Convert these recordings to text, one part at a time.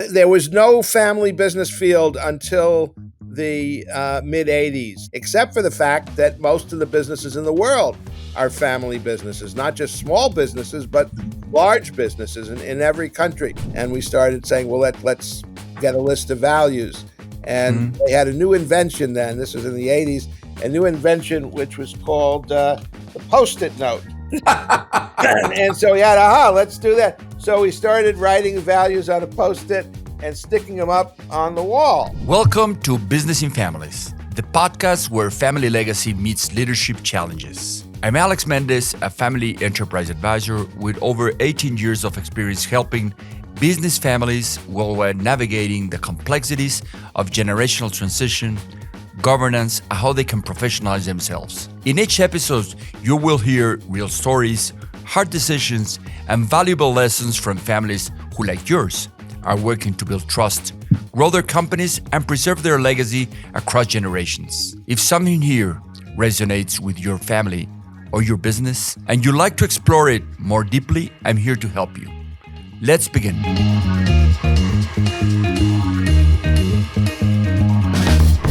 there was no family business field until the mid 80s, except for the fact that most of the businesses in the world are family businesses, not just small businesses, but large businesses in every country. And we started saying, well, let's get a list of values. And they had a new invention then. This was in the 80s, a new invention which was called the Post-it note. And so we had, let's do that. So we started writing values on a Post-it and sticking them up on the wall. Welcome to Business in Families, the podcast where family legacy meets leadership challenges. I'm Alex Mendez, a family enterprise advisor with over 18 years of experience helping business families while navigating the complexities of generational transition, governance, and how they can professionalize themselves. In each episode, you will hear real stories, hard decisions, and valuable lessons from families who, like yours, are working to build trust, grow their companies, and preserve their legacy across generations. If something here resonates with your family or your business, and you'd like to explore it more deeply, I'm here to help you. Let's begin.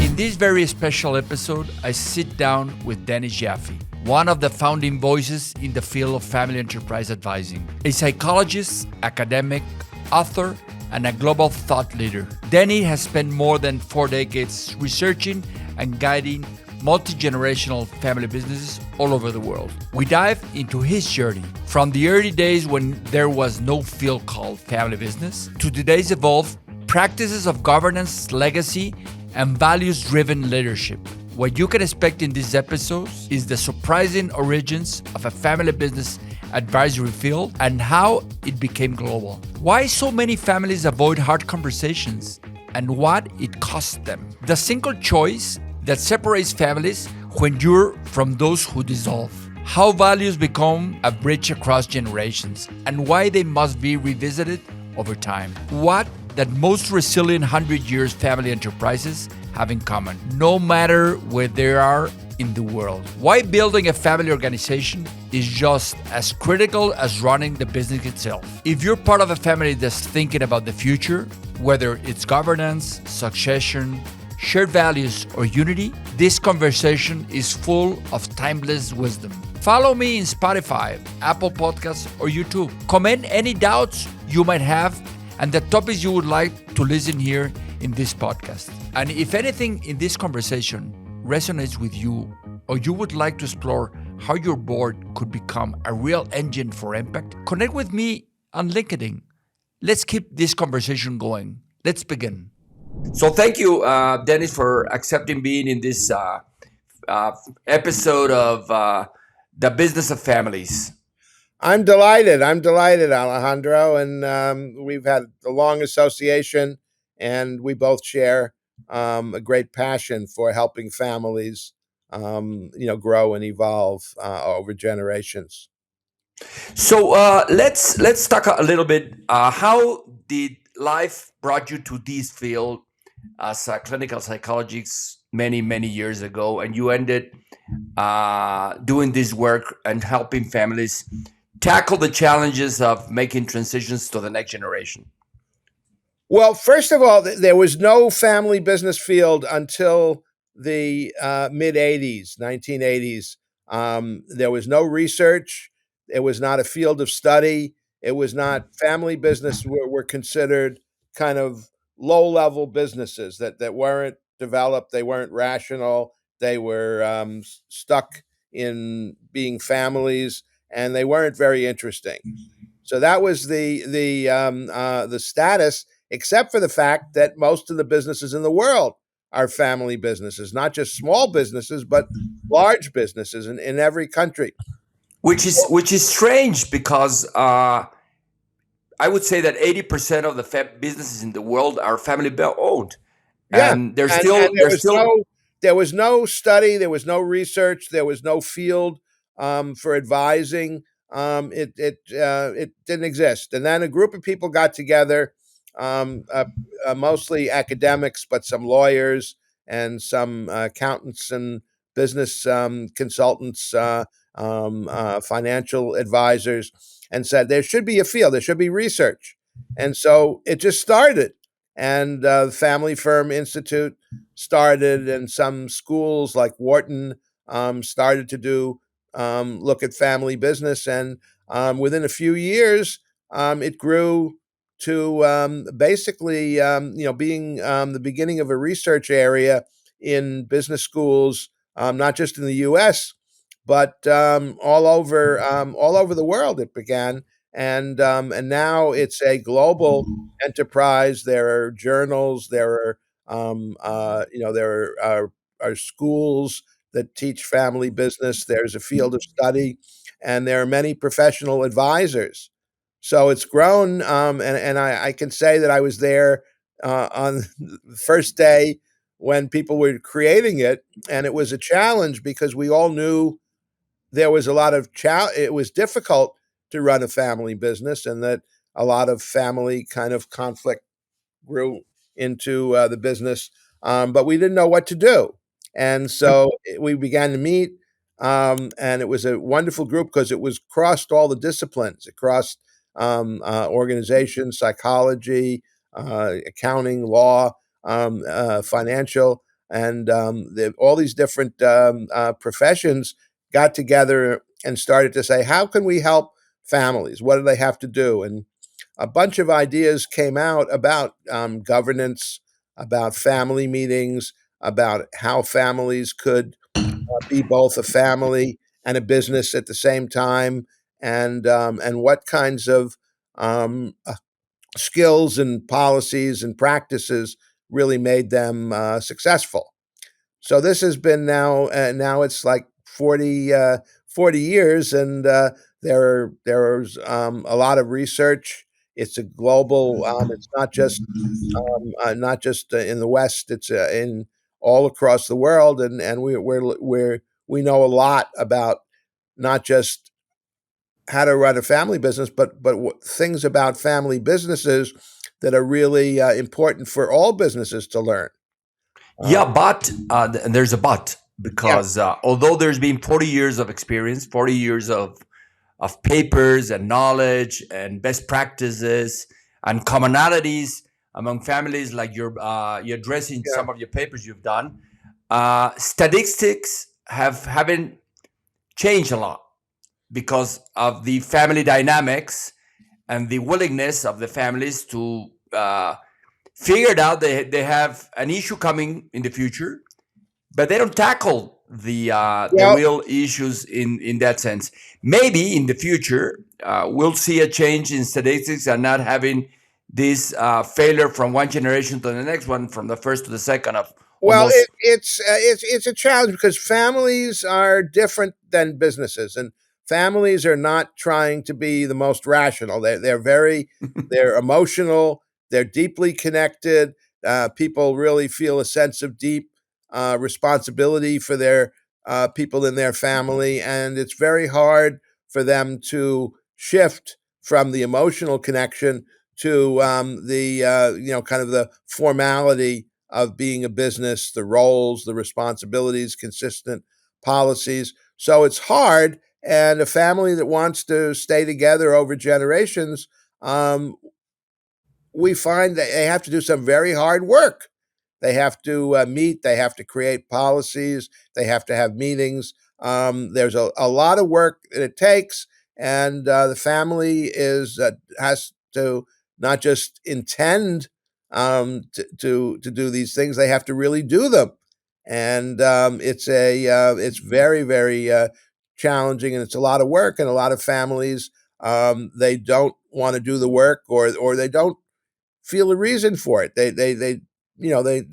In this very special episode, I sit down with Dennis Jaffe, one of the founding voices in the field of family enterprise advising, a psychologist, academic, author, and a global thought leader. Denny has spent more than 4 decades researching and guiding multi-generational family businesses all over the world. We dive into his journey from the early days when there was no field called family business to today's evolved practices of governance, legacy, and values-driven leadership. What you can expect in these episodes is the surprising origins of a family business advisory field and how it became global. Why so many families avoid hard conversations and what it costs them. The single choice that separates families when you're from those who dissolve. How values become a bridge across generations and why they must be revisited over time. What that most resilient 100 years family enterprises have in common, no matter where they are in the world. Why building a family organization is just as critical as running the business itself. If you're part of a family that's thinking about the future, whether it's governance, succession, shared values, or unity, this conversation is full of timeless wisdom. Follow me in Spotify, Apple Podcasts, or YouTube. Comment any doubts you might have and the topics you would like to listen here in this podcast. And if anything in this conversation resonates with you, or you would like to explore how your board could become a real engine for impact, connect with me on LinkedIn. Let's keep this conversation going. Let's begin. So thank you, Dennis, for accepting being in this episode of The Business of Families. I'm delighted, Alejandro. And we've had a long association, and we both share a great passion for helping families, grow and evolve over generations. So let's talk a little bit. How did life brought you to this field as a clinical psychologist many years ago, and you ended doing this work and helping families tackle the challenges of making transitions to the next generation? Well, first of all, there was no family business field until the mid 80s, 1980s. There was no research. It was not a field of study. It was not family business were considered kind of low-level businesses that weren't developed. They weren't rational. They were stuck in being families, and they weren't very interesting. So that was the status, except for the fact that most of the businesses in the world are family businesses, not just small businesses, but large businesses in every country. Which is strange because I would say that 80% of the businesses in the world are family owned, and there was no study, there was no research, there was no field for advising. It didn't exist, and then a group of people got together, mostly academics, but some lawyers and some accountants and business consultants, financial advisors, and said there should be a field, there should be research. And so it just started. and the Family Firm Institute started, and some schools like Wharton started to do look at family business, and within a few years, it grew to basically being the beginning of a research area in business schools, not just in the U.S. but all over the world. It began, and now it's a global enterprise. There are journals, there are schools that teach family business. There's a field of study, and there are many professional advisors. So it's grown, and I can say that I was there on the first day when people were creating it, and it was a challenge because we all knew there was a lot of it was difficult to run a family business, and that a lot of family kind of conflict grew into the business, but we didn't know what to do. And so we began to meet, and it was a wonderful group because it was crossed all the disciplines. It crossed organization, psychology, accounting, law, financial, and all these different professions got together and started to say, how can we help families? What do they have to do? And a bunch of ideas came out about governance, about family meetings, about how families could be both a family and a business at the same time, and what kinds of um, uh, skills and policies and practices really made them successful. So this has been now it's like 40 years, and there's a lot of research. It's a global. It's not just in the West. It's in all across the world, and we know a lot about not just how to run a family business, but things about family businesses that are really important for all businesses to learn. Uh, Yeah, but there's a but, yeah, because although there's been 40 years of experience, 40 years of papers and knowledge and best practices and commonalities among families, like you're addressing yeah. some of your papers you've done, statistics haven't changed a lot because of the family dynamics and the willingness of the families to figure it out. They have an issue coming in the future, but they don't tackle the Well, real issues in that sense. Maybe in the future we'll see a change in statistics and not having this failure from one generation to the next one, from the first to the second, of Well, almost. it's a challenge because families are different than businesses, and families are not trying to be the most rational. They're emotional. They're deeply connected. People really feel a sense of deep responsibility for their people in their family, and it's very hard for them to shift from the emotional connection to the kind of the formality of being a business, the roles, the responsibilities, consistent policies. So it's hard. And a family that wants to stay together over generations, um, we find that they have to do some very hard work. They have to meet, they have to create policies, they have to have meetings. There's a lot of work that it takes, and the family has to not just intend to do these things; they have to really do them. And it's very challenging, and it's a lot of work. And a lot of families, they don't want to do the work, or they don't feel a reason for it. They you know they've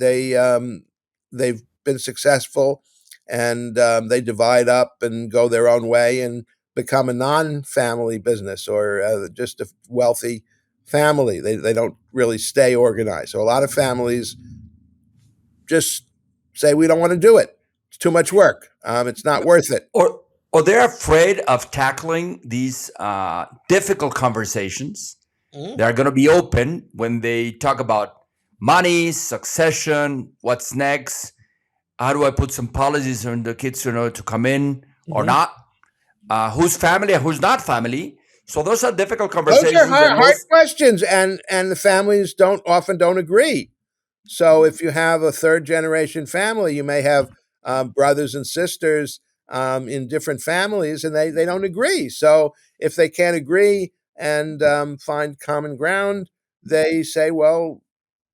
been successful, and they divide up and go their own way and become a non-family business, or just a wealthy family. They don't really stay organized. So a lot of families just say we don't want to do it. It's too much work. It's not worth it. Or they're afraid of tackling these difficult conversations. Mhm. They're going to be open when they talk about money, succession, what's next, how do I put some policies on the kids to know to come in or Mhm. not, who's family and who's not family. So those are difficult Those are conversations, and hard most. questions, and the families don't agree. So if you have a third generation family, you may have brothers and sisters in different families, and they don't agree. So if they can't agree and find common ground, they say, well,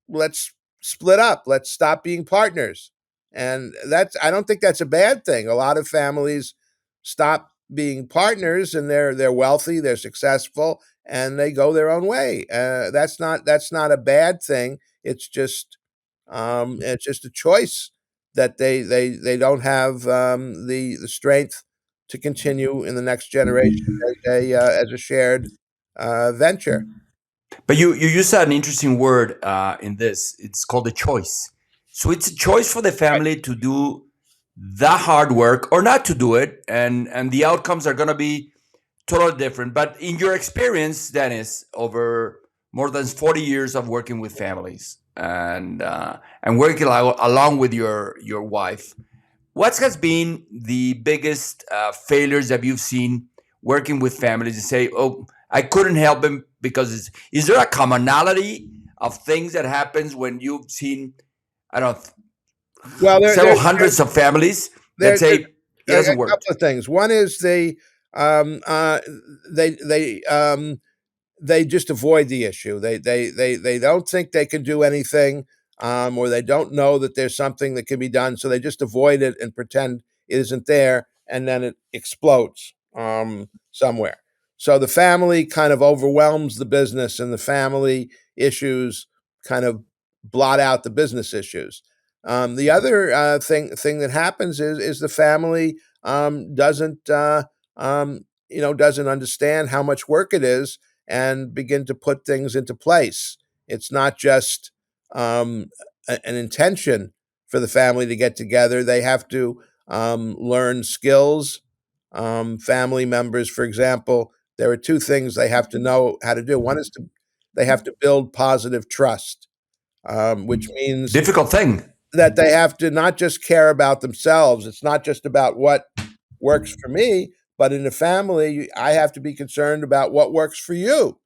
let's split up. Let's stop being partners. And that's I don't think that's a bad thing. A lot of families stop being partners, and they're wealthy, they're successful, and they go their own way. That's not a bad thing. It's just a choice that they don't have the strength to continue in the next generation as a shared venture. But you use an interesting word in this. It's called a choice. So it's a choice for the Right. family to do the hard work or not to do it, and the outcomes are going to be totally different. But in your experience, Dennis, over more than 40 years of working with families and working along with your wife, what has been the biggest failures that you've seen working with families and say, oh, I couldn't help them because is there a commonality of things that happens when you've seen, I don't know, Well, several hundreds of families that there's say it a hasn't couple worked? of things. One is um, uh, they they um, they just avoid the issue. They don't think they can do anything, or they don't know that there's something that can be done, so they just avoid it and pretend it isn't there, and then it explodes somewhere. So the family kind of overwhelms the business, and the family issues kind of blot out the business issues. The other thing that happens is the family doesn't doesn't understand how much work it is and begin to put things into place. It's not just an intention for the family to get together. They have to learn skills. Family members, for example, there are two things they have to know how to do. One is they have to build positive trust, which means Difficult thing. that they have to not just care about themselves. It's not just about what works for me, but in a family, I have to be concerned about what works for you.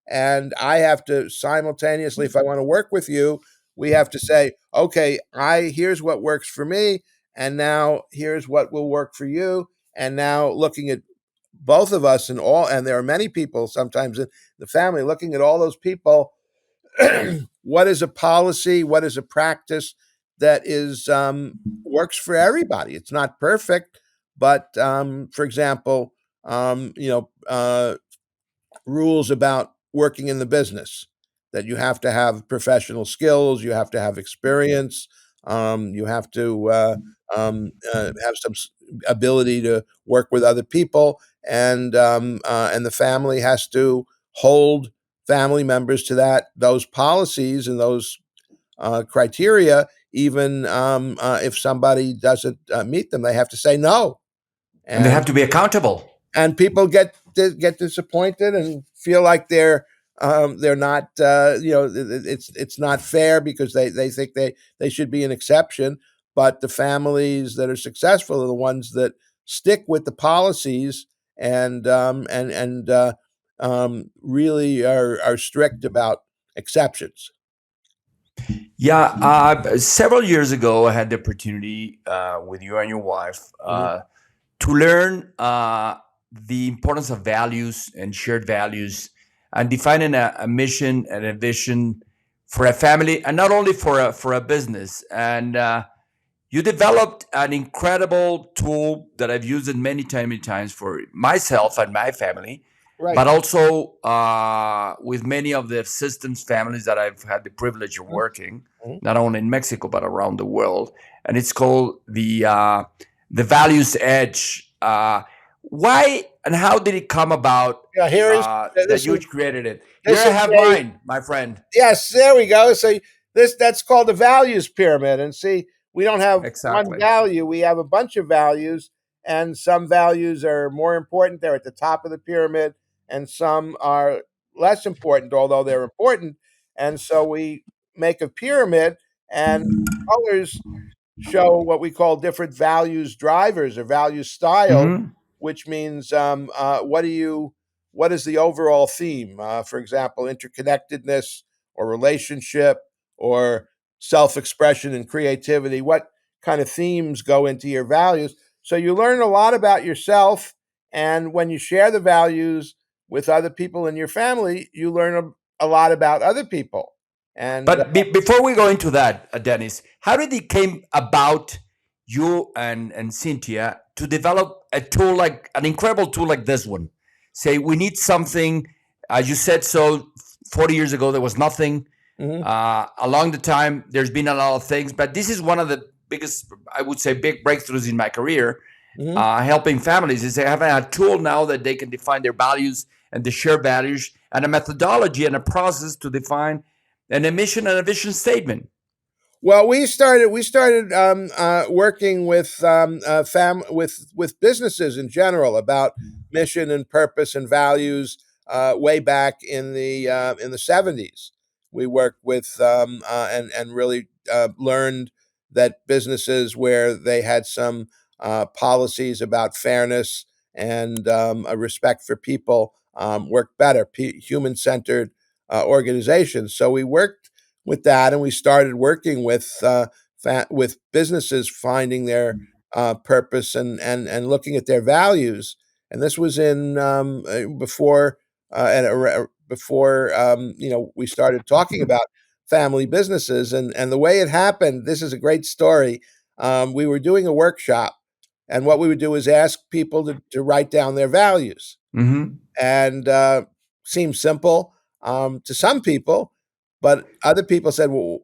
And I have to simultaneously, if I want to work with you, we have to say, okay, I here's what works for me, and now here's what will work for you. And now looking at both of us and there are many people sometimes in the family, looking at all those people, what is a policy, what is a practice that is works for everybody. It's not perfect, but for example, rules about working in the business, that you have to have professional skills, you have to have experience, you have to have some ability to work with other people, and the family has to hold family members to those policies and those criteria. Even if somebody doesn't meet them, they have to say no. And they And have to be accountable. people get disappointed and feel like they're not it's not fair because they think they should be an exception. But the families that are successful are the ones that stick with the policies and really are strict about exceptions. Yeah, several years ago, I had the opportunity with you and your wife Mhm. to learn the importance of values and shared values and defining a mission and a vision for a family and not only for a business. And you developed an incredible tool that I've used it many times for myself and my family, Right. but also with many of the systems families that I've had the privilege of Mhm. working, Mhm. not only in Mexico but around the world. And it's called the Values Edge. Why and how did it come about Yeah, here is that this you is created it? Here this I is have a mine, my friend. yes, there we go. So that's called the values pyramid. And see, we don't have one Exactly. value. We have a bunch of values, and some values are more important. They're at the top of the pyramid, and some are less important, although they're important. And so we make a pyramid, and colors show what we call different values drivers or value styles, Hmm. which means what is the overall theme? For example, interconnectedness or relationship or self-expression and creativity. What kind of themes go into your values? So you learn a lot about yourself, and when you share the values with other people in your family, you learn a lot about other people. And But before we go into that, Dennis, how did it came about you and Cynthia to develop a tool like an incredible tool like this one? Say we need something, as you said. So 40 years ago there was nothing. mhm, Along the time, there's been a lot of things, but this is one of the biggest, I would say, big breakthroughs in my career. mhm. Helping families is they have a tool now that they can define their values and the shared values and a methodology and a process to define an emission and a vision statement. Well, we started working with with businesses in general about mission and purpose and values way back in the 70s. We worked with and really learned that businesses where they had some policies about fairness and a respect for people worked better, human centered organizations. So we worked with that, and we started working with businesses finding their purpose and looking at their values. And this was in before before we started talking about family businesses, and the way it happened. This is a great story. We were doing a workshop, and what we would do is ask people to write down their values, Mm-hmm. and seems simple to some people, but other people said, "Well,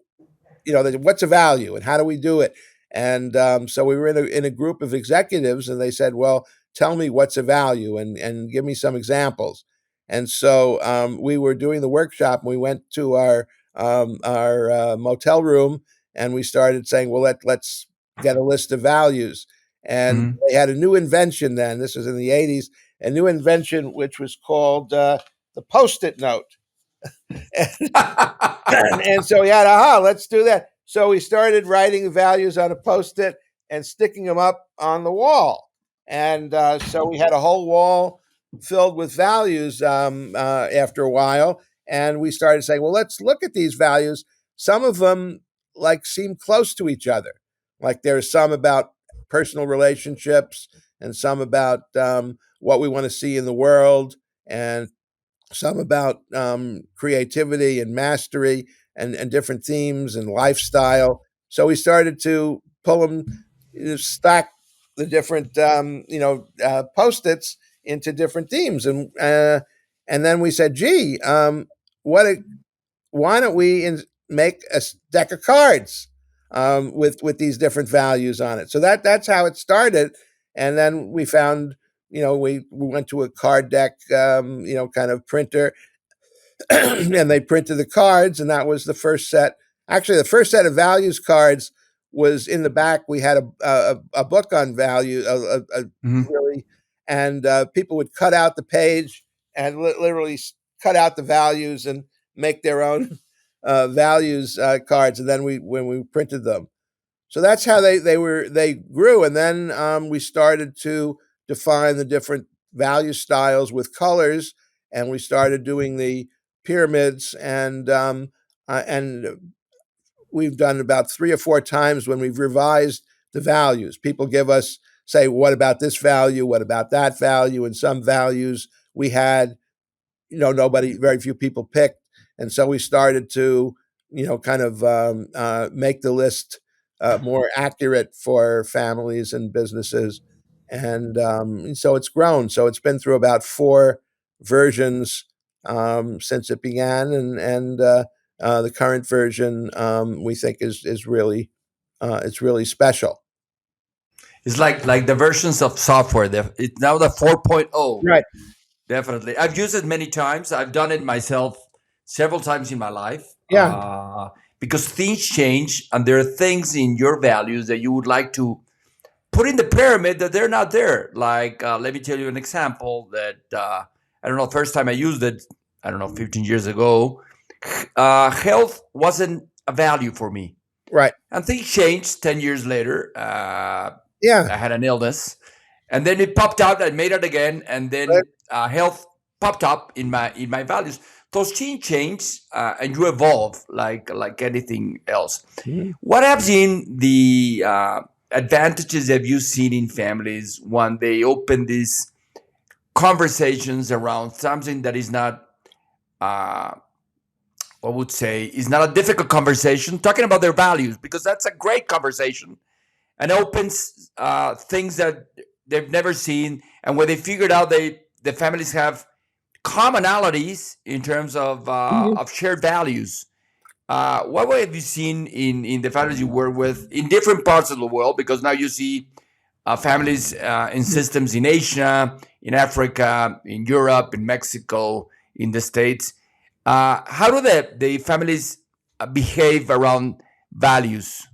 what's a value and how do we do it?" And so we were in a group of executives, and they said, "Well, tell me what's a value and give me some examples." And so we were doing the workshop, and we went to our motel room, and we started saying, "Well, let's get a list of values." And Mm-hmm. they had a new invention then. This was in the 80s, a new invention which was called the Post-it note. And so we had, let's do that. So we started writing values on a post-it and sticking them up on the wall. And so we had a whole wall filled with values after a while. And we started saying, well, let's look at these values. Some of them like seem close to each other. Like there's some about personal relationships and some about what we want to see in the world, and some about creativity and mastery and different themes and lifestyle. So we started to pull them, stack the different post-its into different themes, and then we said, "Gee, what? Why don't we make a deck of cards with these different values on it?" So that's how it started, and then we found, we went to a card deck, kind of printer, and they printed the cards, and that was the first set. Actually, the first set of values cards was in the back. We had a book on value, Mm-hmm. really, and people would cut out the page and literally cut out the values and make their own values cards, and then when we printed them. So that's how they grew, and then we started to define the different value styles with colors, and we started doing the pyramids, and we've done about 3 or 4 times when we've revised the values. People say, "What about this value? What about that value?" And some values we had, very few people picked, and so we started to, kind of make the list more accurate for families and businesses, and so it's grown. So it's been through about 4 versions since it began, and the current version we think is really it's really special. It's like the versions of software. It's now the 4.0. Right. Definitely. I've used it many times. I've done it myself several times in my life Yeah. because things change and there are things in your values that you would like to put in the pyramid that they're not there. Like, let me tell you an example that I don't know, first time I used it, I don't know, 15 years ago, health wasn't a value for me. Right. And things changed 10 years later. Yeah. I had an illness. And then it popped out. I made it again. And Right. then health popped up in my values. Those things change, and you evolve like anything else. Mhm. What have been the advantages have you seen in families when they open these conversations around something that is not, uh, I would say, is not a difficult conversation, talking about their values, because that's a great conversation and opens things that they've never seen. And when they figured out the families have commonalities in terms of shared values. What have you seen in the families you work with in different parts of the world? Because now you see families in systems in Asia, in Africa, in Europe, in Mexico, in the States. How do the families behave around values?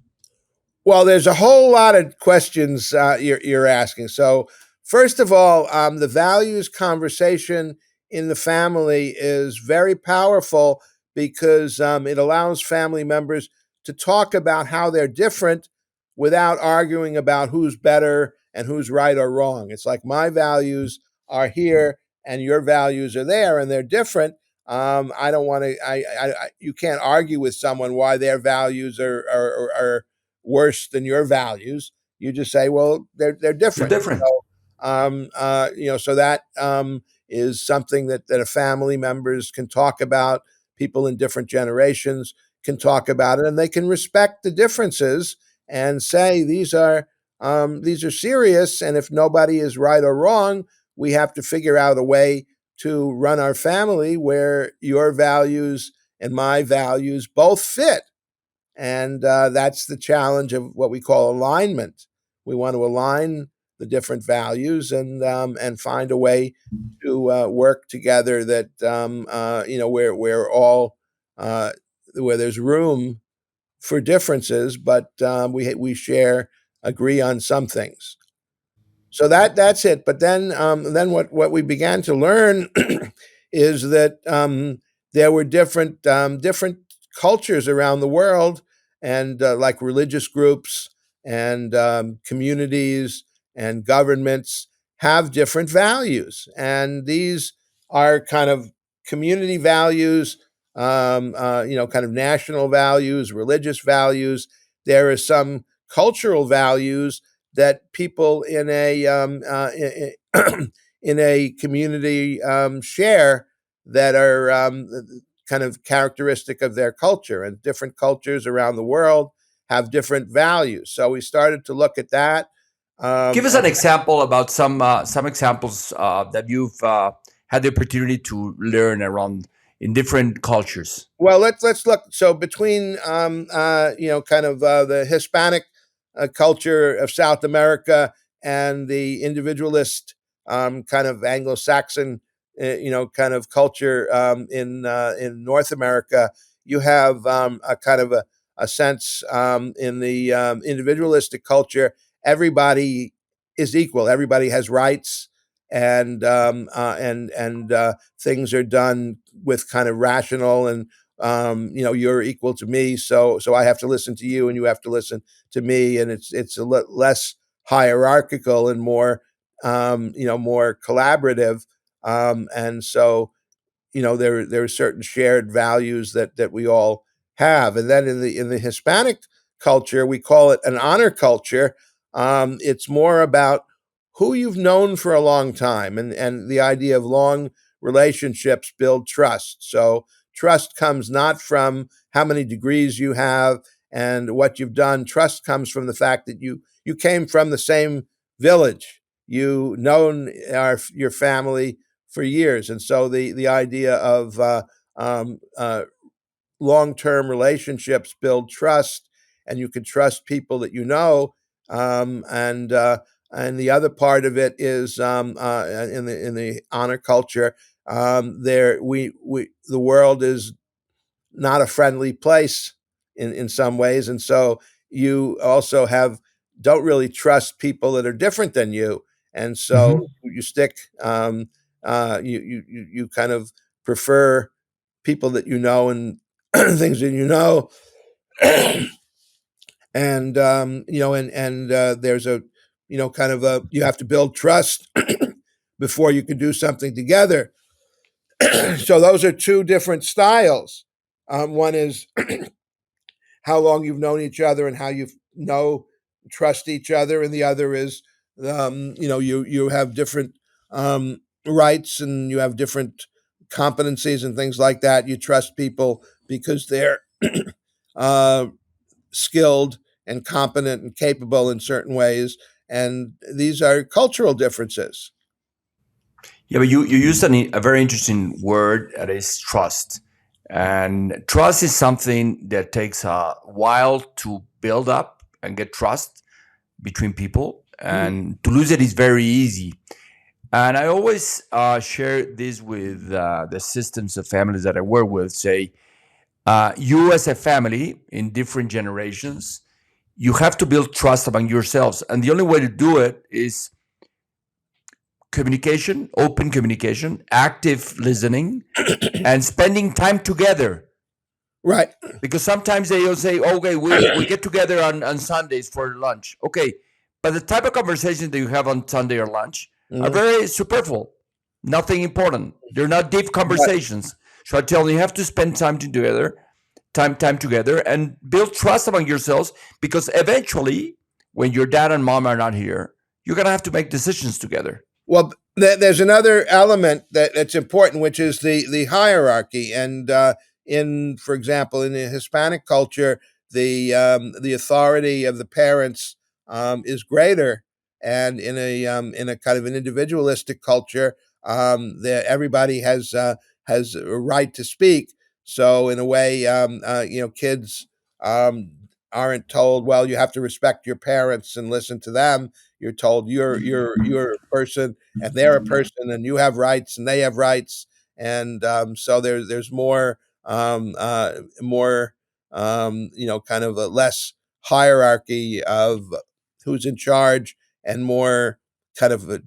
Well, there's a whole lot of questions you're asking. So, first of all, the values conversation in the family is very powerful because it allows family members to talk about how they're different without arguing about who's better and who's right or wrong. It's like my values are here and your values are there, and they're different. I don't want to. You can't argue with someone why their values are worse than your values. You just say, well, they're They're different. different. So, so that is something that a family members can talk about. People in different generations can talk about it, and they can respect the differences and say these are serious. And if nobody is right or wrong, we have to figure out a way to run our family where your values and my values both fit, and that's the challenge of what we call alignment. We want to align the different values and find a way to work together that where we're all where there's room for differences, but we share agree on some things. So that's it. But then what we began to learn is that there were different cultures around the world, and like religious groups and communities and governments have different values, and these are kind of community values, kind of national values, religious values. There are some cultural values that people in a community share that are kind of characteristic of their culture, and different cultures around the world have different values. So we started to look at that. Give us And an example about some examples that you've had the opportunity to learn around in different cultures. well, let's look. So between kind of the Hispanic culture of South America and the individualist kind of Anglo-Saxon kind of culture in North America, you have a kind of a sense in the individualistic culture. Everybody is equal. Everybody has rights, and things are done with kind of rational and you're equal to me, so I have to listen to you and you have to listen to me, and it's less hierarchical and more more collaborative, and so there are certain shared values that we all have. And then in the Hispanic culture, we call it an honor culture. It's more about who you've known for a long time, and the idea of long relationships build trust. So trust comes not from how many degrees you have and what you've done. Trust comes from the fact that you came from the same village. You known your family for years, and so the idea of um, uh, long term relationships build trust, and you can trust people that you know, and the other part of it is in the honor culture. There we the world is not a friendly place in some ways, and so you also have don't really trust people that are different than you, and so Mhm. you stick you kind of prefer people that you know and things that you know. And there's a kind of a you have to build trust before you can do something together. So those are two different styles. One is how long you've known each other and how you know trust each other, and the other is you have different rights and you have different competencies and things like that. You trust people because they're uh, skilled and competent and capable in certain ways, and these are cultural differences. Yeah, but you used a very interesting word that is trust. And trust is something that takes a while to build up and get trust between people. Mhm. And to lose it is very easy. And I always share this with the systems of families that I work with. Say, you as a family in different generations, you have to build trust among yourselves. And the only way to do it is communication, open communication, active listening, and spending time together. Right. Because sometimes they will say, okay, we get together on Sundays for lunch. Okay. But the type of conversations that you have on Sunday or lunch are Mhm. very superficial, nothing important. They're not deep Right. conversations. So I tell you, you have to spend time together and build trust among yourselves because eventually, when your dad and mom are not here, you're gonna have to make decisions together. Well, there's another element that's important, which is the hierarchy. And for example, in the Hispanic culture, the authority of the parents is greater, and in a kind of an individualistic culture, everybody has a right to speak. So in a way, kids um, aren't told, well, you have to respect your parents and listen to them. You're told you're a person and they're a person, and you have rights and they have rights, and so there's more kind of a less hierarchy of who's in charge, and more kind of a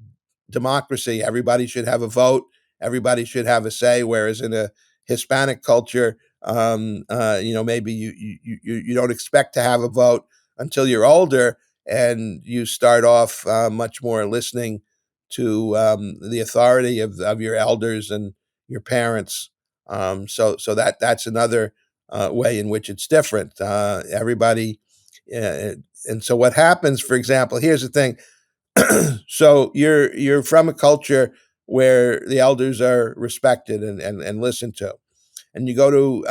democracy. Everybody should have a vote. Everybody should have a say. Whereas in a Hispanic culture, maybe you don't expect to have a vote until you're older, and you start off much more listening to the authority of your elders and your parents. So that's another way in which it's different. Everybody, and so what happens? For example, here's the thing. So you're from a culture where the elders are respected and listened to, and you go to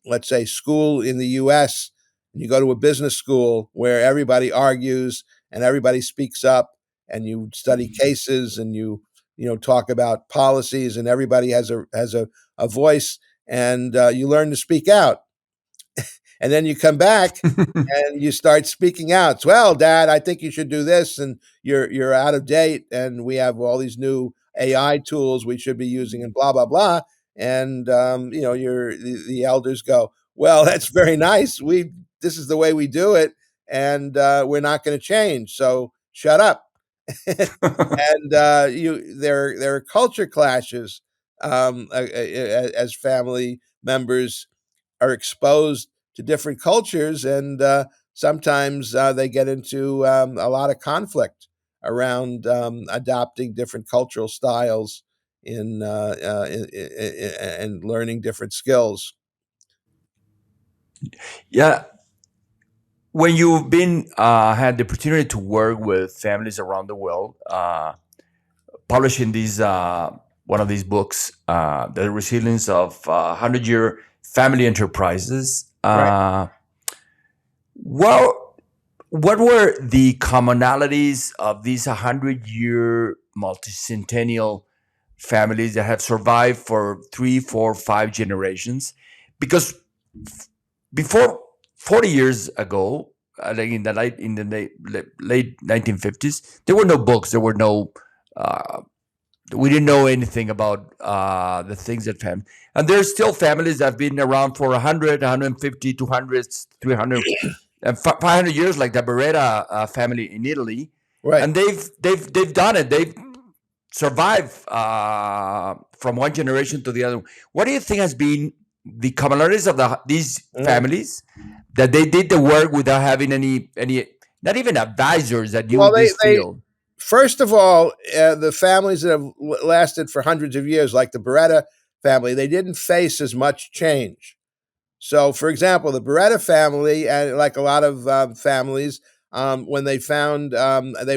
let's say school in the US, and you go to a business school where everybody argues and everybody speaks up, and you study cases, and you talk about policies, and everybody has a voice, and you learn to speak out, and then you come back and you start speaking out. Well, Dad, I think you should do this, and you're out of date, and we have all these new AI tools we should be using, and blah blah blah. And the elders go, well, that's very nice. We This is the way we do it, and we're not going to change. So shut up. And there are culture clashes as family members are exposed to different cultures, and sometimes they get into a lot of conflict around adopting different cultural styles and learning different skills. Yeah, when you've been had the opportunity to work with families around the world, publishing these one of these books, the resilience of 100-year family enterprises. Right. Well, what were the commonalities of these 100-year multicentennial families that have survived for 3, 4, 5 generations? Because before 40 years ago, like in the late 1950s, there were no books. There were no. We didn't know anything about the things that family. And there's still families that have been around for 100, 150, 200, 300, and 500 years, like the Beretta family in Italy, Right. and they've done it. They've survived from one generation to the other. What do you think has been the commonalities of these Mhm. families that they did the work without having any not even advisors that knew Well, this they field? first of all, the families that have lasted for hundreds of years, like the Beretta family, they didn't face as much change. So, for example, the Beretta family, and like a lot of families, when they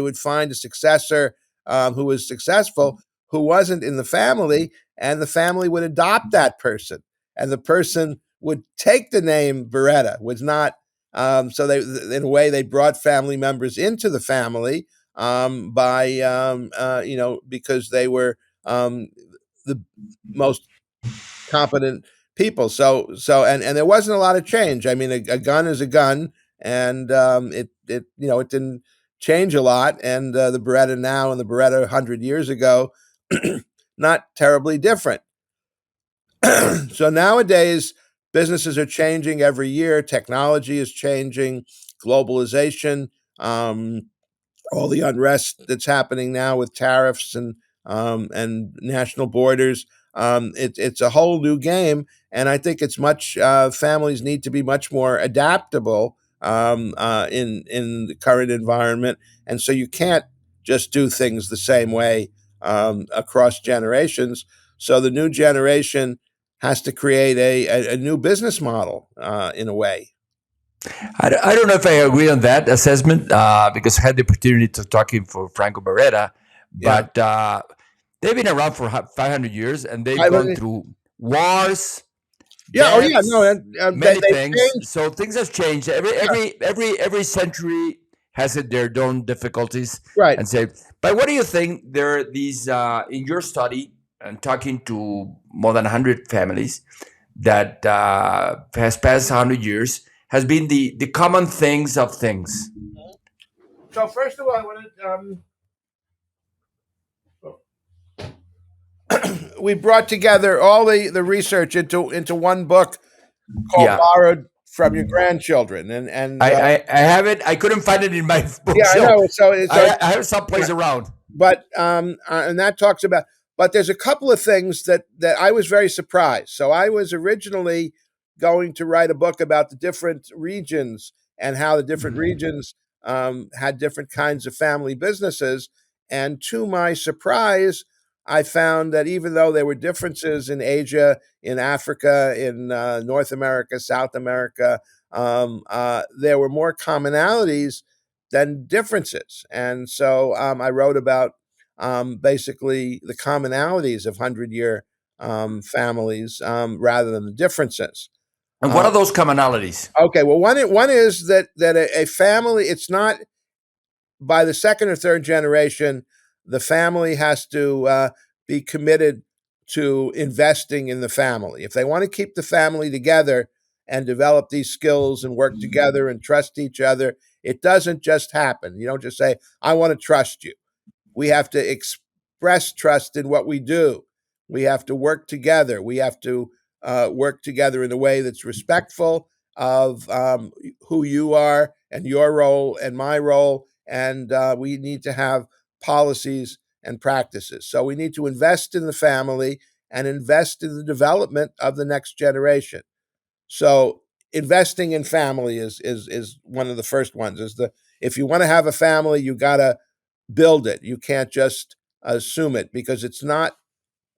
would find a successor who was successful, who wasn't in the family, and the family would adopt that person, and the person would take the name Beretta. Was not so they, in a way, they brought family members into the family by because they were the most competent people. And there wasn't a lot of change. I mean, a gun is a gun, and it didn't change a lot. And the Beretta now and the Beretta 100 years ago, not terribly different. So nowadays, businesses are changing every year. Technology is changing, globalization. All the unrest that's happening now with tariffs and national borders. It's a whole new game, and I think it's much families need to be much more adaptable in the current environment, and so you can't just do things the same way across generations. So the new generation has to create a new business model in a way. I don't know if I agree on that assessment because I had the opportunity to talking for Franco Beretta, Yeah, but they've been around for 500 years and they've I gone mean, through wars, yeah, oh yeah, no, deaths, many they things. changed. So things have changed. Every century has it their own difficulties. Right. And say, but what do you think? There are these in your study and talking to more than 100 families that has passed 100 years has been the common things of things. So first of all, I want we brought together all the research into one book called Yeah, "Borrowed from Your Grandchildren," and I have it. I couldn't find it in my yeah, I bookshelf. know. I have Yeah, someplace around. but and that talks about. But there's a couple of things that I was very surprised. So I was originally going to write a book about the different regions and how the different regions had different kinds of family businesses. And to my surprise, I found that even though there were differences in Asia, in Africa, in North America, South America, there were more commonalities than differences. And so I wrote about basically the commonalities of 100-year families rather than the differences. And what Uh, are those commonalities? okay, well, one is that a family, it's not by the second or third generation, the family has to be committed to investing in the family. If they want to keep the family together and develop these skills and work together and trust each other, it doesn't just happen. You don't just say, I want to trust you. We have to express trust in what we do. We have to work together. We have to work together in a way that's respectful of who you are and your role and my role. And we need to have policies and practices. So we need to invest in the family and invest in the development of the next generation. So investing in family is one of the first ones. Is the If you want to have a family, you got to build it. You can't just assume it because it's not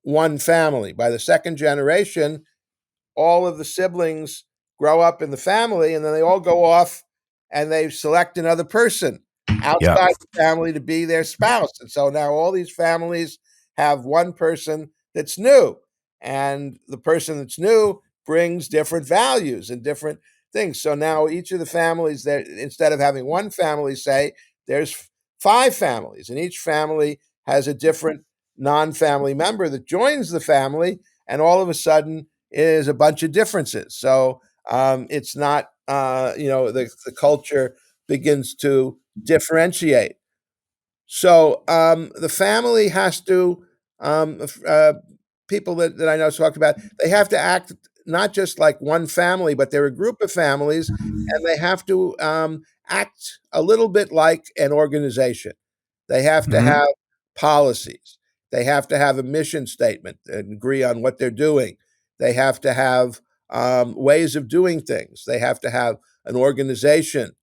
one family. By the second generation, all of the siblings grow up in the family and then they all go off and they select another person Yeah. outside the family to be their spouse. And so now all these families have one person that's new. And the person that's new brings different values and different things. So now each of the families that instead of having one family, say, there's five families, and each family has a different non-family member that joins the family, and all of a sudden is a bunch of differences. So it's not, the culture begins to differentiate. So the family has to, people that I know talk about, they have to act not just like one family, but they're a group of families, and they have to act a little bit like an organization. They have to Mhm. have policies. They have to have a mission statement and agree on what they're doing. They have to have ways of doing things. They have to have an organization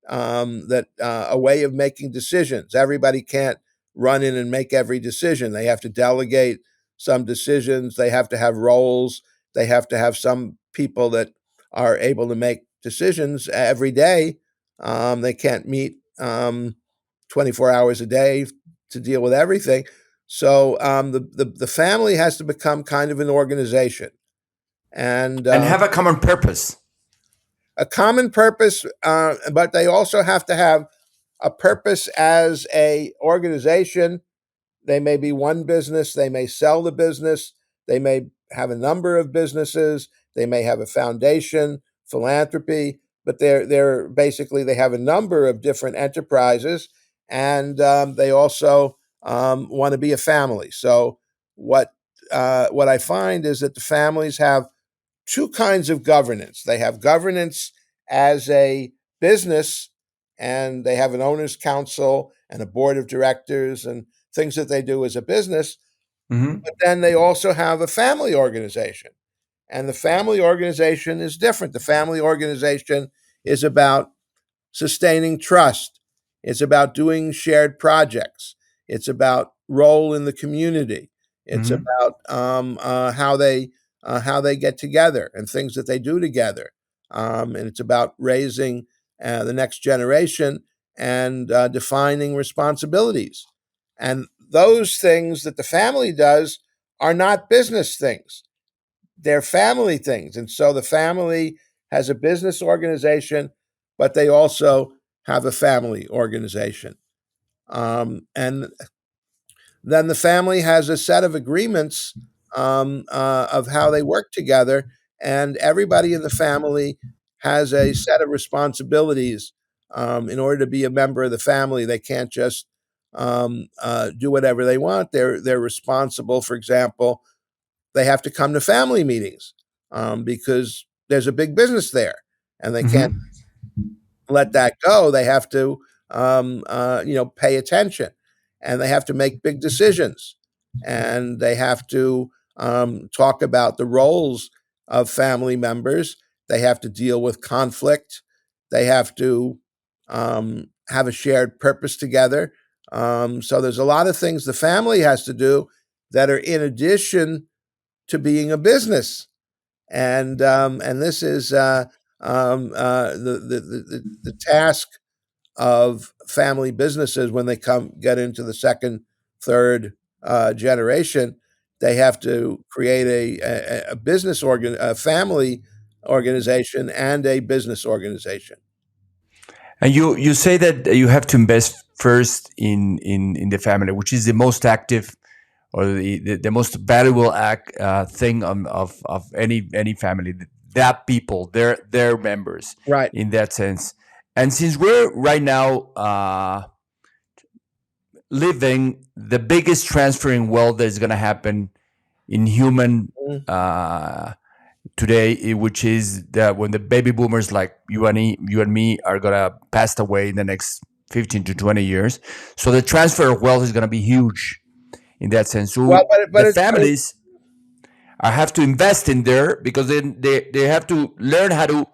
that a way of making decisions. Everybody can't run in and make every decision. They have to delegate some decisions. They have to have roles. They have to have some people that are able to make decisions every day. They can't meet 24 hours a day to deal with everything. So the family has to become kind of an organization and And have a common purpose. a common purpose, but they also have to have a purpose as a organization. They may be one business, they may sell the business, they may have a number of businesses, they may have a foundation, philanthropy, but they're basically they have a number of different enterprises, and they also want to be a family. So what I find is that the families have two kinds of governance. They have governance as a business, and they have an owner's council and a board of directors and things that they do as a business. Hmm. But then they also have a family organization. And the family organization is different. The family organization is about sustaining trust. It's about doing shared projects. It's about role in the community. It's Hmm. about how they get together and things that they do together. And it's about raising the next generation and defining responsibilities. And those things that the family does are not business things, they're family things. And so the family has a business organization, but they also have a family organization. And then the family has a set of agreements of how they work together, and everybody in the family has a set of responsibilities. In order to be a member of the family, they can't just do whatever they want. They're responsible. For example, they have to come to family meetings because there's a big business there, and they can't Hmm. let that go. They have to, pay attention, and they have to make big decisions, and they have to talk about the roles of family members. They have to deal with conflict. They have to have a shared purpose together. So there's a lot of things the family has to do that are in addition to being a business, and this is the task of family businesses when they come get into the second, third generation. They have to create a business a family organization and a business organization. And you say that you have to invest first in the family, which is the most active or the most valuable thing of any family. That people, their members, Right. in that sense. And since we're right now living the biggest transfer in wealth that is going to happen in human Mm. uh, today, which is that when the baby boomers like you and me are gonna pass away in the next 15 to 20 years, so the transfer of wealth is gonna be huge in that sense. Well, So but the it's families have to invest in there because then they have to learn how to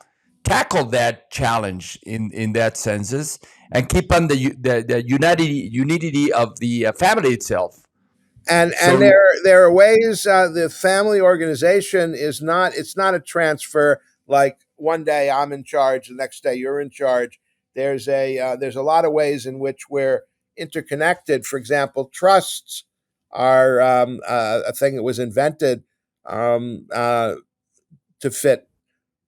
tackle that challenge in that senses and keep on the unity of the family itself. and So. there are ways. The family organization is not, it's not a transfer like one day I'm in charge, the next day you're in charge. There's a lot of ways in which we're interconnected. For example, trusts are a thing that was invented um, uh, to fit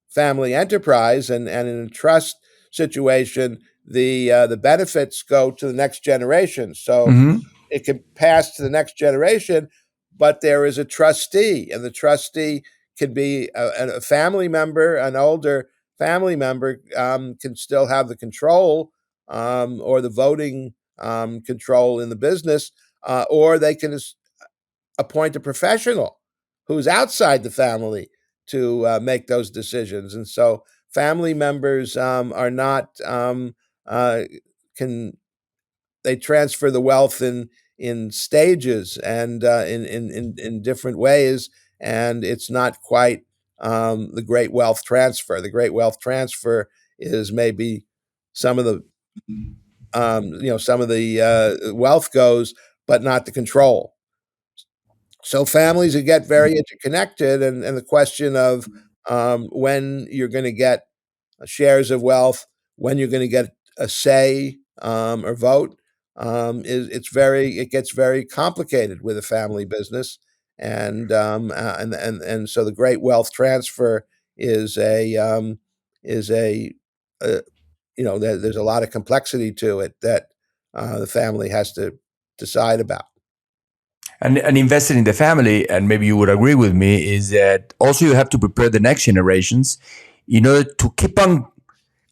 family enterprise, and in a trust situation, the benefits go to the next generation. So Mhm. it can pass to the next generation, but there is a trustee, and the trustee can be a family member, an older family member can still have the control or the voting control in the business, or they can appoint a professional who's outside the family to make those decisions. And so family members are not can they transfer the wealth in stages and in different ways, and it's not quite the great wealth transfer. The great wealth transfer is maybe some of the some of the wealth goes, but not the control. So families that get very interconnected, and the question of when you're going to get shares of wealth, when you're going to get a say or vote, is it gets very complicated with a family business, and so the great wealth transfer is a there's a lot of complexity to it that the family has to decide about. And investing in the family, and maybe you would agree with me, is that also you have to prepare the next generations in order to keep on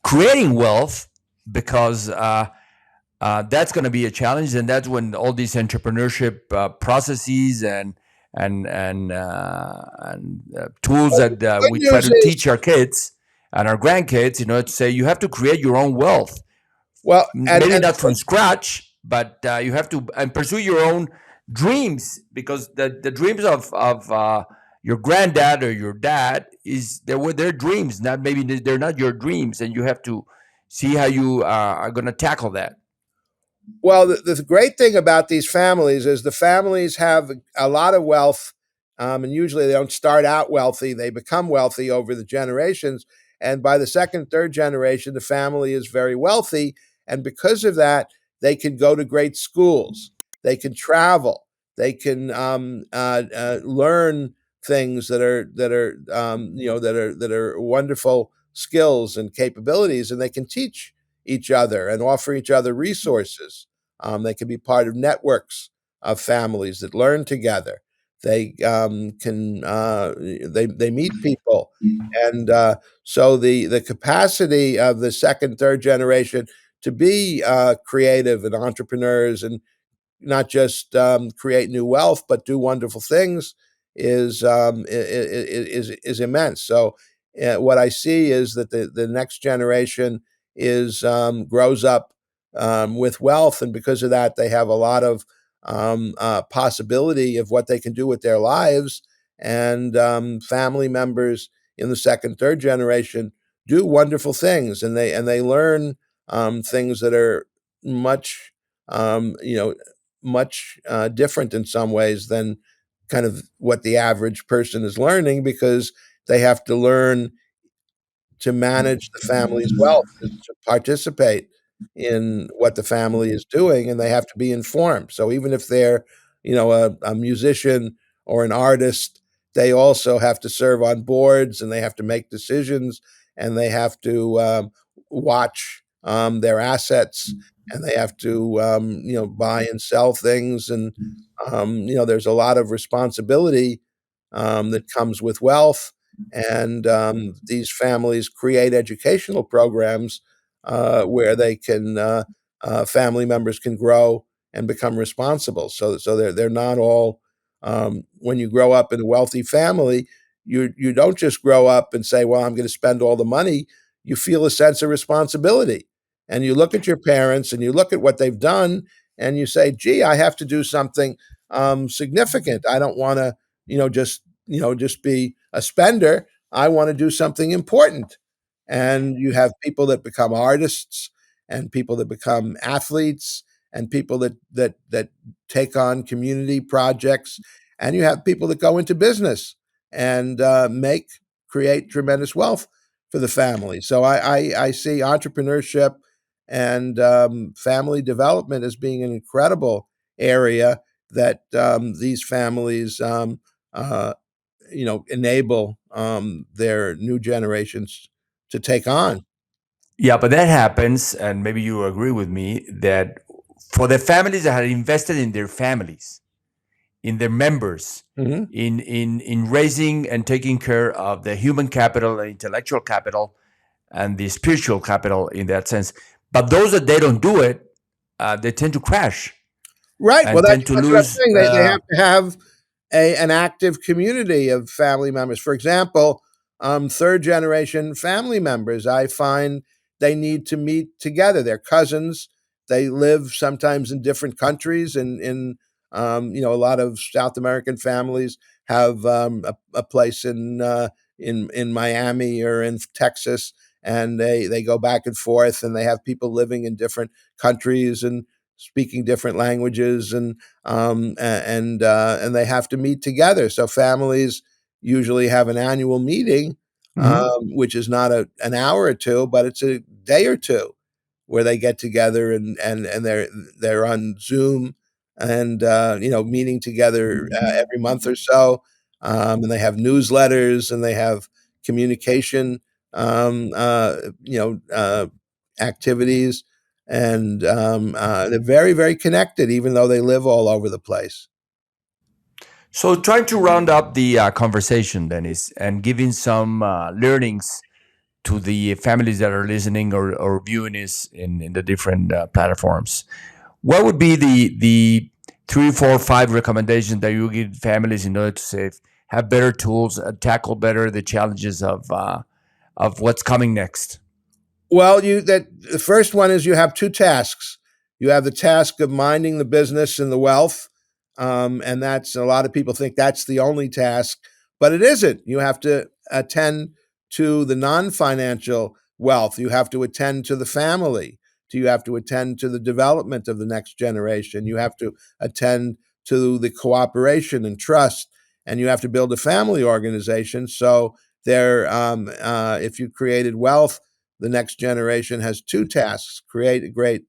creating wealth, because that's going to be a challenge, and that's when all these entrepreneurship processes and tools Well, the that good we try news to is, teach our kids and our grandkids, to say you have to create your own wealth. well, Maybe not from scratch, but you have to and pursue your own dreams, because the dreams of your granddad or your dad is they were their dreams, not maybe they're not your dreams, and you have to see how you are going to tackle that. well, the great thing about these families is the families have a lot of wealth, and usually they don't start out wealthy; they become wealthy over the generations. And by the second, third generation, the family is very wealthy, and because of that, they can go to great schools, they can travel, they can learn things that are wonderful skills and capabilities, and they can teach each other and offer each other resources. They can be part of networks of families that learn together. They can they meet people, and so the capacity of the second, third generation to be creative and entrepreneurs and not just create new wealth, but do wonderful things is immense. So, what I see is that the next generation is grows up with wealth, and because of that, they have a lot of possibility of what they can do with their lives. And family members in the second, third generation do wonderful things, and they learn things that are much um, you know much different in some ways than kind of what the average person is learning, because they have to learn to manage the family's wealth, to participate in what the family is doing, and they have to be informed. So even if they're, a musician or an artist, they also have to serve on boards, and they have to make decisions, and they have to watch their assets, and they have to, buy and sell things, and there's a lot of responsibility that comes with wealth, and these families create educational programs where family members can grow and become responsible. So they're not all. When you grow up in a wealthy family, you don't just grow up and say, "Well, I'm going to spend all the money." You feel a sense of responsibility, and you look at your parents and you look at what they've done, and you say, "Gee, I have to do something significant. I don't want to, just be a spender. I want to do something important." And you have people that become artists, and people that become athletes, and people that take on community projects, and you have people that go into business and create tremendous wealth for the family. So I see entrepreneurship and family development as being an incredible area that these families uh, enable their new generations to take on. Yeah, but that happens, and maybe you agree with me that for the families that had invested in their families, in their members, Mhm. in raising and taking care of the human capital, the intellectual capital, and the spiritual capital in that sense. But those that they don't do it, they tend to crash Right. Well, and tend to that's what I'm lose. saying. They have to have an active community of family members. For example, third generation family members, I find they need to meet together. They're cousins. They live sometimes in different countries. And in a lot of South American families have a place in Miami or in Texas, and they go back and forth, and they have people living in different countries, and speaking different languages, and they have to meet together. So families usually have an annual meeting, Hmm. which is not an hour or two, but it's a day or two where they get together, and they're on Zoom, and meeting together every month or so, and they have newsletters, and they have communication, um, uh, you know activities, and they're very, very connected, even though they live all over the place. So, trying to round up the conversation, Dennis, and giving some learnings to the families that are listening or viewing this in the different platforms. What would be the three, four, five recommendations that you give families in order to have better tools, tackle better the challenges of what's coming next? Well, the first one is you have two tasks. You have the task of minding the business and the wealth, and that's a lot of people think that's the only task, but it isn't. You have to attend to the non-financial wealth. You have to attend to the family. You have to attend to the development of the next generation. You have to attend to the cooperation and trust, and you have to build a family organization. So if you created wealth, the next generation has two tasks: create a great,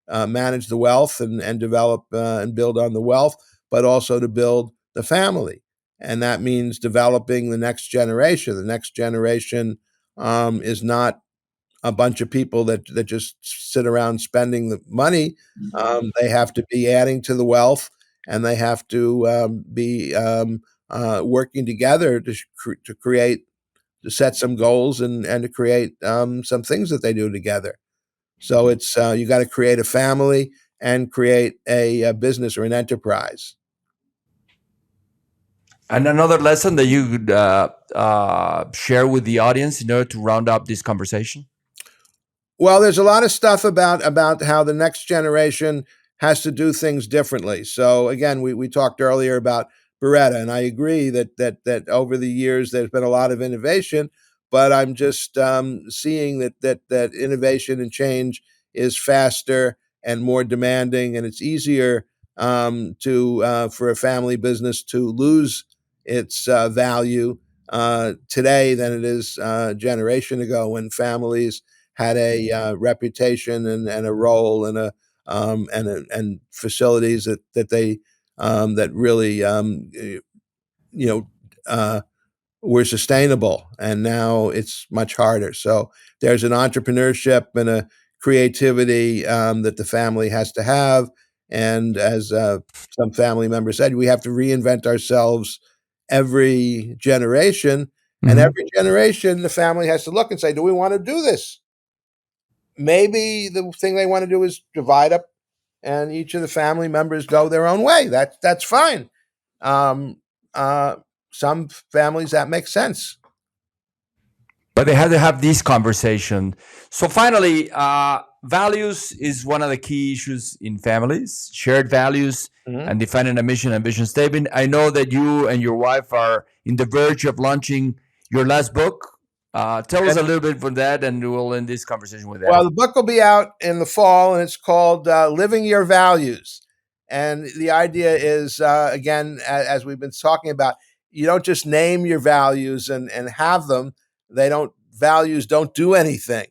manage the wealth, and develop and build on the wealth, but also to build the family. And that means developing the next generation. The next generation is not a bunch of people that just sit around spending the money. They have to be adding to the wealth, and they have to be working together to create, to set some goals, and to create some things that they do together. So it's you got to create a family and create a business or an enterprise. And another lesson that you could share with the audience in order to round up this conversation? Well, there's a lot of stuff about how the next generation has to do things differently. So again, we talked earlier about Beretta, and I agree that over the years there's been a lot of innovation, but I'm just seeing that innovation and change is faster and more demanding, and it's easier to for a family business to lose its value today than it is a generation ago, when families had a reputation, and a role, and facilities that really you know uh, were sustainable. And now it's much harder. So there's an entrepreneurship and a creativity that the family has to have. And as some family members said, we have to reinvent ourselves every generation. And Hmm. every generation, the family has to look and say, do we want to do this? Maybe the thing they want to do is divide up, and each of the family members go their own way. That's fine. Um, uh, some families that makes sense. But they had to have this conversation. So finally, values is one of the key issues in families. Shared values Mhm. and defining a mission and vision statement. I know that you and your wife are in the verge of launching your last book. Tell us a little bit from that, and we'll end this conversation with that. Well, the book will be out in the fall, and it's called "Living Your Values." And the idea is, again, as we've been talking about, you don't just name your values and have them. They don't Values don't do anything.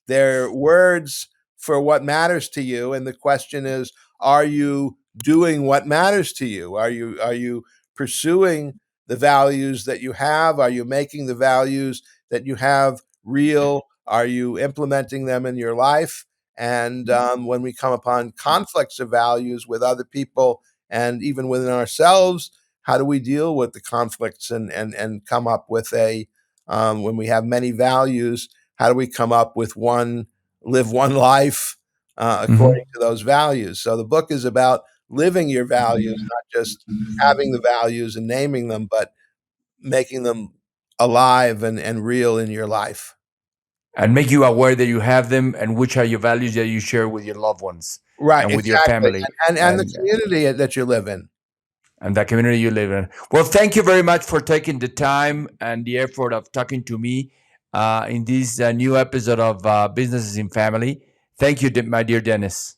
They're words for what matters to you, and the question is, are you doing what matters to you? Are you pursuing the values that you have? Are you making the values that you have real? Are you implementing them in your life? And when we come upon conflicts of values with other people and even within ourselves, how do we deal with the conflicts, and come up with when we have many values, how do we come up with live one life according Mhm. to those values? So the book is about living your values, not just having the values and naming them, but making them alive and real in your life. And make you aware that you have them and which are your values that you share with your loved ones Right, and with your exactly, family and the and community that you live in. and the community you live in. Well, thank you very much for taking the time and the effort of talking to me in this new episode of Businesses in Family. Thank you, my dear Dennis.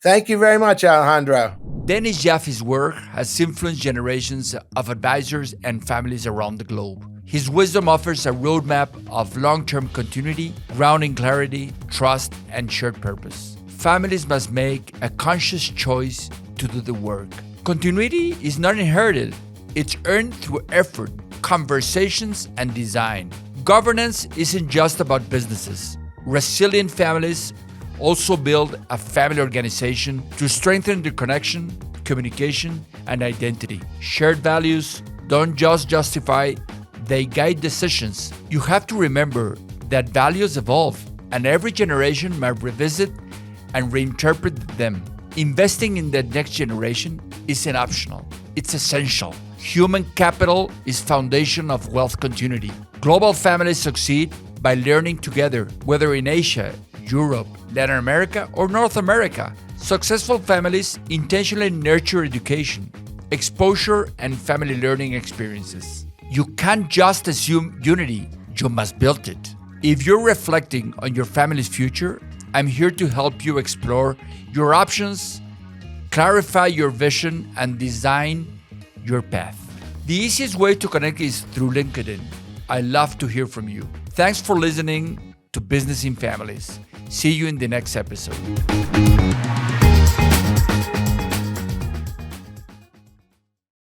Thank you very much, Alejandro. Dennis Jaffe's work has influenced generations of advisors and families around the globe. His wisdom offers a roadmap of long-term continuity, grounding clarity, trust, and shared purpose. Families must make a conscious choice to do the work. Continuity is not inherited. It's earned through effort, conversations, and design. Governance isn't just about businesses. Resilient families also build a family organization to strengthen the connection, communication, and identity. Shared values don't just justify, they guide decisions. You have to remember that values evolve, and every generation might revisit and reinterpret them. Investing in the next generation isn't optional, it's essential. Human capital is foundation of wealth continuity. Global families succeed by learning together, whether in Asia, Europe, Latin America, or North America. Successful families intentionally nurture education, exposure, and family learning experiences. You can't just assume unity, you must build it. If you're reflecting on your family's future, I'm here to help you explore your options, clarify your vision, and design your path. The easiest way to connect is through LinkedIn. I love to hear from you. Thanks for listening to Business in Families. See you in the next episode.